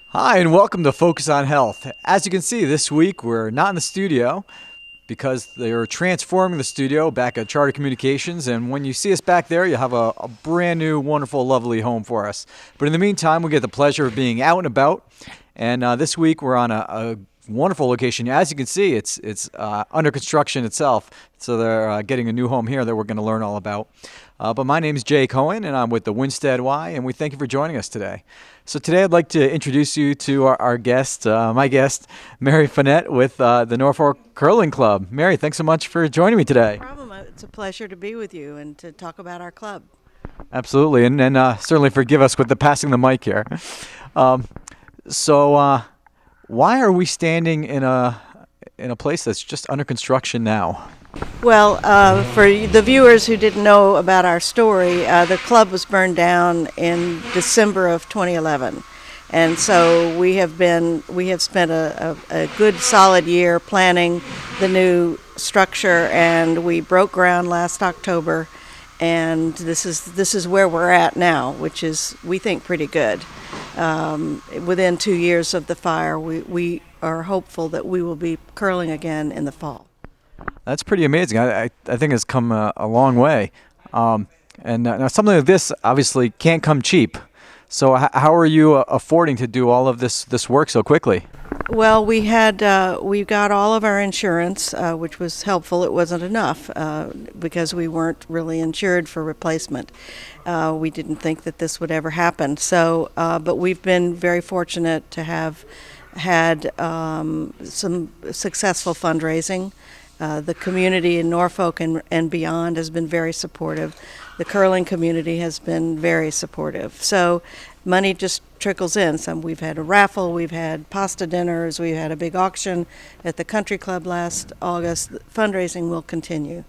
Hi, and welcome to Focus on Health. As you can see, this week we're not in the studio because they're transforming the studio back at Charter Communications. And when you see us back there, you have a brand new, wonderful, lovely home for us. But in the meantime, we get the pleasure of being out and about. And this week we're on a wonderful location. As you can see, it's under construction itself. So they're getting a new home here that we're going to learn all about. But my name is Jay Cohen, and I'm with the Winstead Y, and we thank you for joining us today. So today I'd like to introduce you to our guest, my guest, Mary Finette with the Norfolk Curling Club. Mary, thanks so much for joining me today. No problem. It's a pleasure to be with you and to talk about our club. Absolutely, and certainly forgive us with the passing the mic here. Um, so why are we standing in a place that's just under construction now? Well, for the viewers who didn't know about our story, the club was burned down in December of 2011. And so we have spent a good solid year planning the new structure, and we broke ground last October, and this is where we're at now, which is, we think, pretty good. Within 2 years of the fire, we are hopeful that we will be curling again in the fall. That's pretty amazing. I think it's come a long way. And now something like this obviously can't come cheap. So how are you affording to do all of this work so quickly? Well, we got all of our insurance, which was helpful. It wasn't enough because we weren't really insured for replacement. We didn't think that this would ever happen. So, but we've been very fortunate to have had some successful fundraising. The community in Norfolk and beyond has been very supportive. The curling community has been very supportive. So money just trickles in. We've had a raffle, we've had pasta dinners, we had a big auction at the country club last August. Fundraising will continue.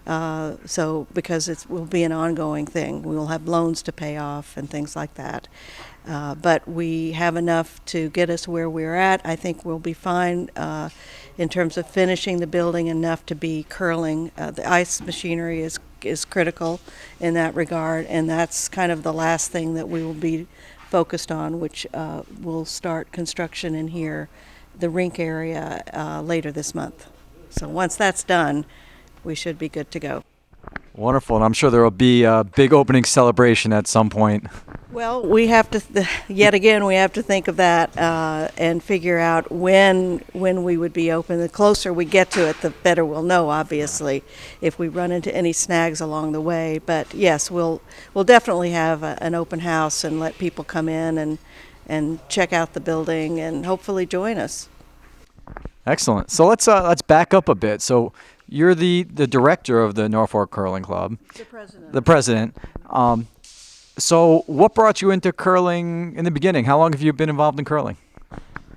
Because it will be an ongoing thing. We will have loans to pay off and things like that. But we have enough to get us where we're at. I think we'll be fine in terms of finishing the building enough to be curling. The ice machinery is critical in that regard, and that's kind of the last thing that we will be focused on, which will start construction in here, the rink area, later this month. So once that's done, we should be good to go. Wonderful, and I'm sure there will be a big opening celebration at some point. Well, we have to, yet again, we have to think of that and figure out when we would be open. The closer we get to it, the better we'll know, obviously, if we run into any snags along the way. But yes, we'll definitely have an open house and let people come in and check out the building and hopefully join us. Excellent. So let's back up a bit. So you're the director of the Norfolk Curling Club. The president. The president. So what brought you into curling in the beginning? How long have you been involved in curling?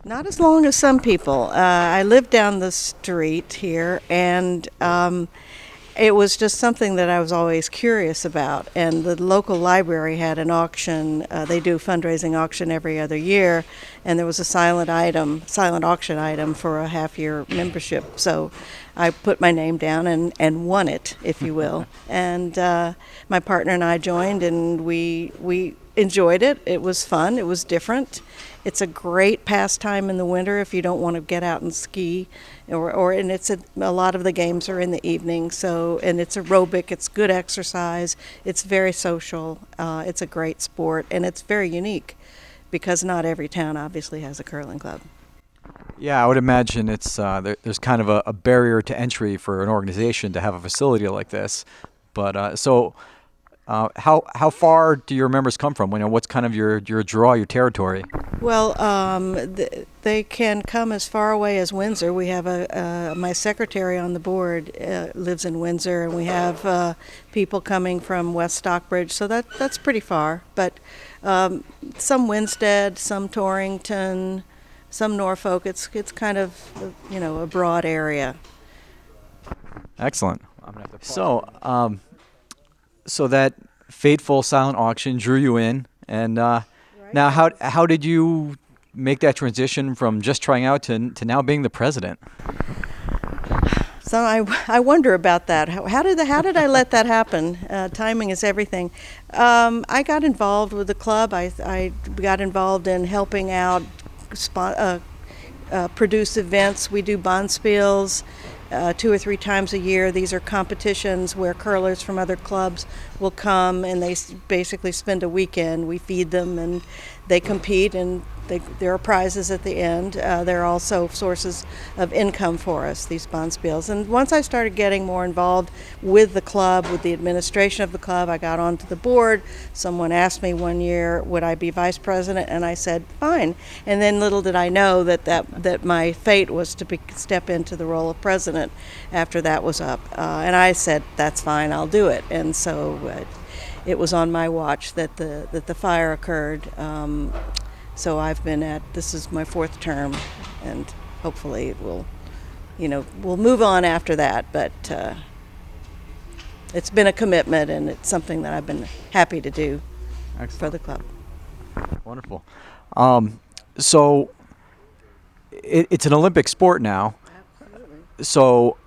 Not as long as some people. I live down the street here, and it was just something that I was always curious about. And the local library had an auction. They do a fundraising auction every other year, and there was a silent auction item for a half-year membership. So I put my name down and won it, if you will. And my partner and I joined, and we enjoyed it. It was fun. It was different. It's a great pastime in the winter if you don't want to get out and ski, and a lot of the games are in the evening. So, and it's aerobic. It's good exercise. It's very social. It's a great sport, and it's very unique because not every town obviously has a curling club. Yeah, I would imagine it's there's kind of a barrier to entry for an organization to have a facility like this. But how far do your members come from? What's kind of your draw, your territory? Well, they can come as far away as Windsor. We have my secretary on the board lives in Windsor, and we have people coming from West Stockbridge, so that's pretty far. But some Winstead, some Torrington, some Norfolk. It's kind of a broad area. Excellent. So that fateful silent auction drew you in, and now how did you make that transition from just trying out to now being the president? So I wonder about that. How did I let that happen? Timing is everything. I got involved with the club. I got involved in helping out produce events. We do bonspiels 2 or 3 times a year. These are competitions where curlers from other clubs will come and they basically spend a weekend. We feed them and they compete, and there are prizes at the end. There are also sources of income for us, these bonspiels. And once I started getting more involved with the club, with the administration of the club, I got onto the board. Someone asked me one year, would I be vice president? And I said, fine. And then little did I know that my fate was to step into the role of president after that was up. And I said, that's fine, I'll do it. And so it was on my watch that the fire occurred. So this is my 4th term, and hopefully it will, we'll move on after that. But it's been a commitment, and it's something that I've been happy to do for the club. Wonderful. So it's an Olympic sport now. Absolutely. So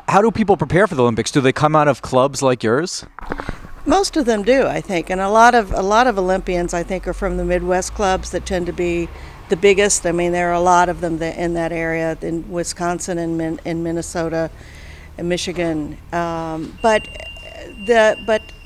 how do people prepare for the Olympics? Do they come out of clubs like yours? Most of them do, I think, and a lot of Olympians, I think, are from the Midwest clubs that tend to be the biggest. I mean, there are a lot of them in that area, in Wisconsin and in Minnesota and Michigan. But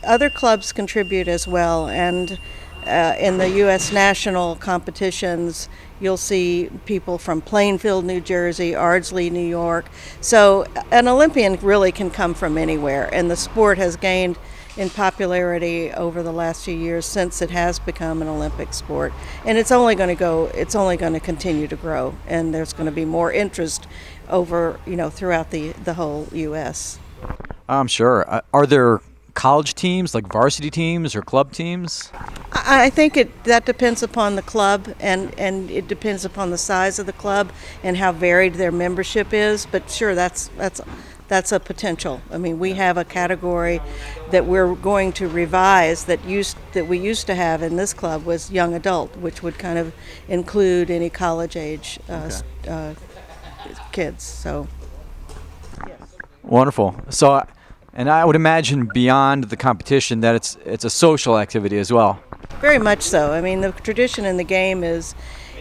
other clubs contribute as well, and in the U.S. national competitions, you'll see people from Plainfield, New Jersey, Ardsley, New York. So an Olympian really can come from anywhere, and the sport has gained in popularity over the last few years since it has become an Olympic sport, and it's only going to continue to grow, and there's going to be more interest throughout the whole U.S. I'm sure. Are there college teams, like varsity teams or club teams? I think that depends upon the club, and it depends upon the size of the club and how varied their membership is. But sure, that's a potential. I mean, we have a category that we're going to revise that we used to have in this club was young adult, which would kind of include any college age kids. So, yes. Wonderful. So, and I would imagine beyond the competition that it's a social activity as well. Very much so. I mean, the tradition in the game is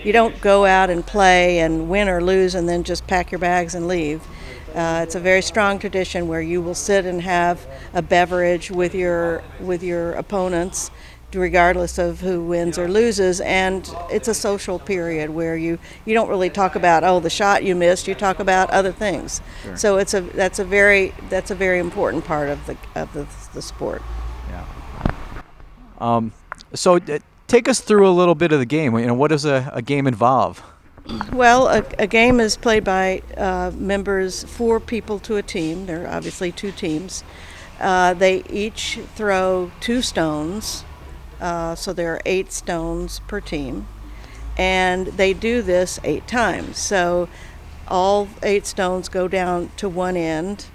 you don't go out and play and win or lose and then just pack your bags and leave. It's a very strong tradition where you will sit and have a beverage with your opponents, regardless of who wins or loses, and it's a social period where you don't really talk about the shot you missed. You talk about other things. Sure. So that's a very important part of the sport. Yeah. So take us through a little bit of the game. What does a game involve? Well, a game is played by members, 4 people to a team. There are obviously 2 teams. They each throw 2 stones, so there are 8 stones per team, and they do this 8 times. So all 8 stones go down to one end,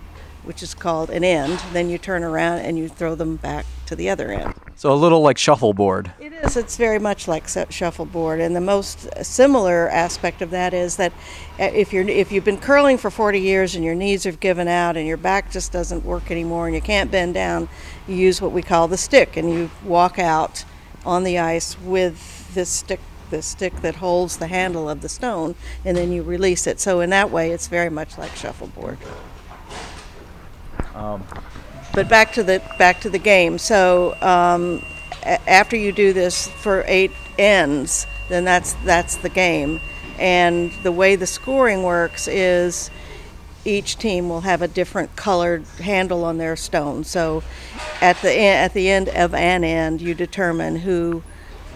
which is called an end. Then you turn around and you throw them back to the other end. So a little like shuffleboard. It is. It's very much like shuffleboard, and the most similar aspect of that is that if you've been curling for 40 years and your knees have given out and your back just doesn't work anymore and you can't bend down, you use what we call the stick, and you walk out on the ice with this stick that holds the handle of the stone, and then you release it. So in that way, it's very much like shuffleboard. But back to the game. So after you do this for 8 ends, then that's the game. And the way the scoring works is each team will have a different colored handle on their stone. So at the end of an end, you determine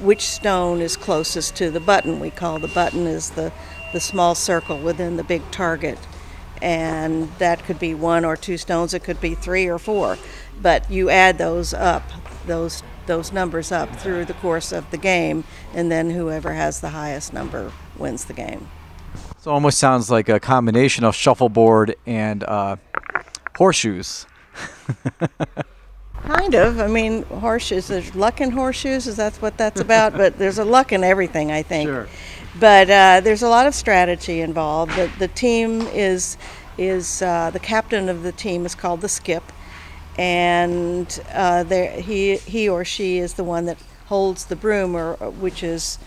which stone is closest to the button. We call the button is the small circle within the big target. And that could be 1 or 2 stones. It could be 3 or 4, but you add those up, those numbers up through the course of the game, and then whoever has the highest number wins the game. So it almost sounds like a combination of shuffleboard and horseshoes. Kind of. I mean, horseshoes. There's luck in horseshoes. Is that what that's about? But there's a luck in everything, I think. Sure. But there's a lot of strategy involved. The team is is the captain of the team is called the skip, and he or she is the one that holds the broom, or which is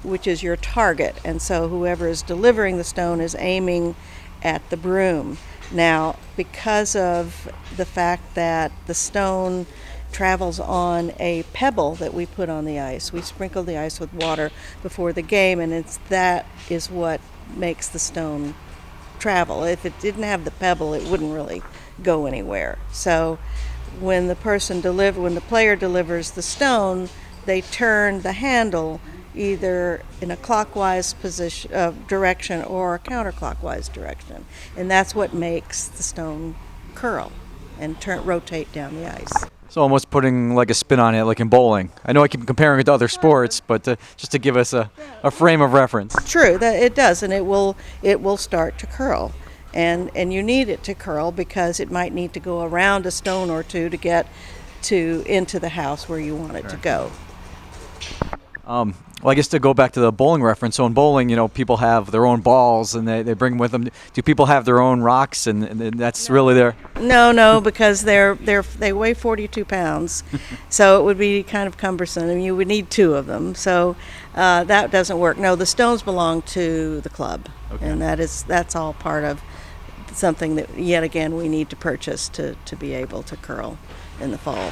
your target, and so whoever is delivering the stone is aiming at the broom. Now, because of the fact that the stone travels on a pebble that we put on the ice, we sprinkle the ice with water before the game, and that is what makes the stone travel. If it didn't have the pebble, it wouldn't really go anywhere. So when the player delivers the stone, they turn the handle either in a clockwise direction or a counterclockwise direction, and that's what makes the stone curl and rotate down the ice. So almost putting like a spin on it, like in bowling. I know I keep comparing it to other sports, but just to give us a frame of reference. True, that it does, and it will start to curl, and you need it to curl because it might need to go around a stone or two to get into the house where you want it to go. Well, I guess to go back to the bowling reference, so in bowling, people have their own balls and they bring them with them. Do people have their own rocks, and that's really their? No, because they weigh 42 pounds, so it would be kind of cumbersome, and you would need two of them. So that doesn't work. No, the stones belong to the club, and that's all part of something that yet again we need to purchase to be able to curl in the fall.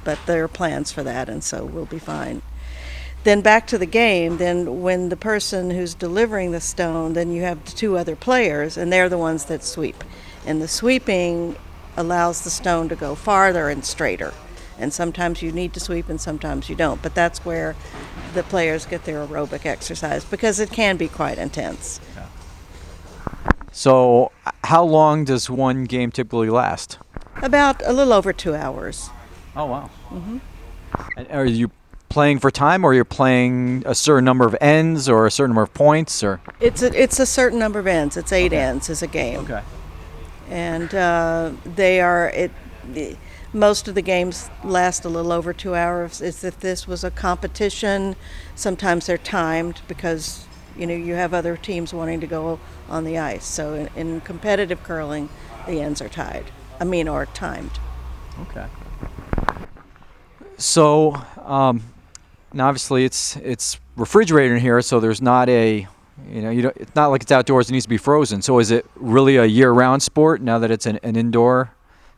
But there are plans for that, and so we'll be fine. Then back to the game, then when the person who's delivering the stone, then you have the two other players, and they're the ones that sweep. And the sweeping allows the stone to go farther and straighter. And sometimes you need to sweep and sometimes you don't. But that's where the players get their aerobic exercise, because it can be quite intense. So how long does one game typically last? About a little over 2 hours. Oh, wow. Mm-hmm. And are you playing for time, or you're playing a certain number of ends or a certain number of points, or? It's a certain number of ends. It's 8 ends is a game. Okay. And most of the games last a little over 2 hours. If this was a competition, sometimes they're timed because you have other teams wanting to go on the ice. So in competitive curling, the ends are or timed. Okay. So now obviously it's refrigerated in here, so there's not it's not like it's outdoors. It needs to be frozen. So is it really a year-round sport now that it's an indoor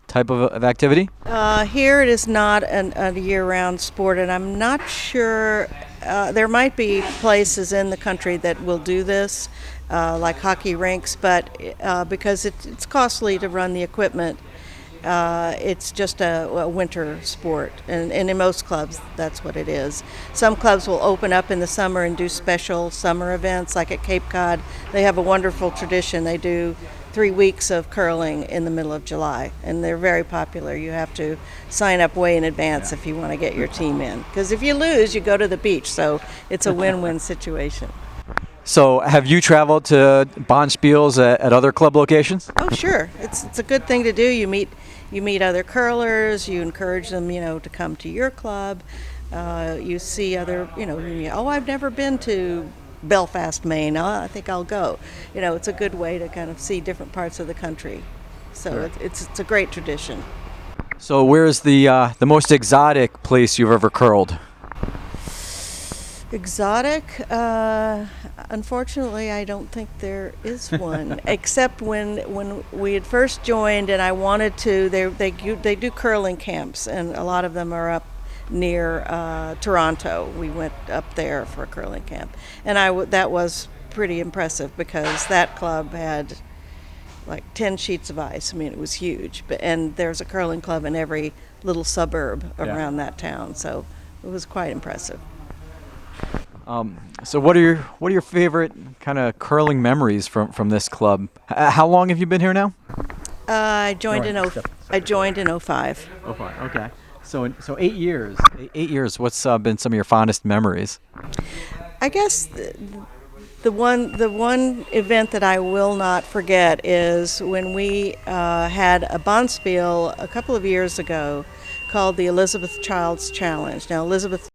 type of activity? Here it is not a year-round sport, and I'm not sure. There might be places in the country that will do this, like hockey rinks, but because it's costly to run the equipment, it's just a winter sport, and in most clubs that's what it is. Some clubs will open up in the summer and do special summer events, like at Cape Cod. They have a wonderful tradition. They do 3 weeks of curling in the middle of July, and they're very popular. You have to sign up way in advance if you want to get your team in, because if you lose, you go to the beach, so it's a win-win situation. So have you traveled to bonspiels at other club locations? Oh, sure. It's a good thing to do. You meet other curlers. You encourage them, to come to your club. You see other, I've never been to Belfast, Maine. I think I'll go. It's a good way to kind of see different parts of the country. So sure. It's a great tradition. So where's the most exotic place you've ever curled? Exotic? Unfortunately, I don't think there is one. Except when we had first joined, and I wanted to. They do curling camps, and a lot of them are up near Toronto. We went up there for a curling camp, and that was pretty impressive because that club had like 10 sheets of ice. I mean, it was huge. And there's a curling club in every little suburb around that town, so it was quite impressive. So what are your favorite kind of curling memories from this club? How long have you been here now? I joined in 05. 05. Okay. So 8 years. 8 years. What's been some of your fondest memories? I guess the one event that I will not forget is when we had a bonspiel a couple of years ago called the Elizabeth Childs Challenge. Now, Elizabeth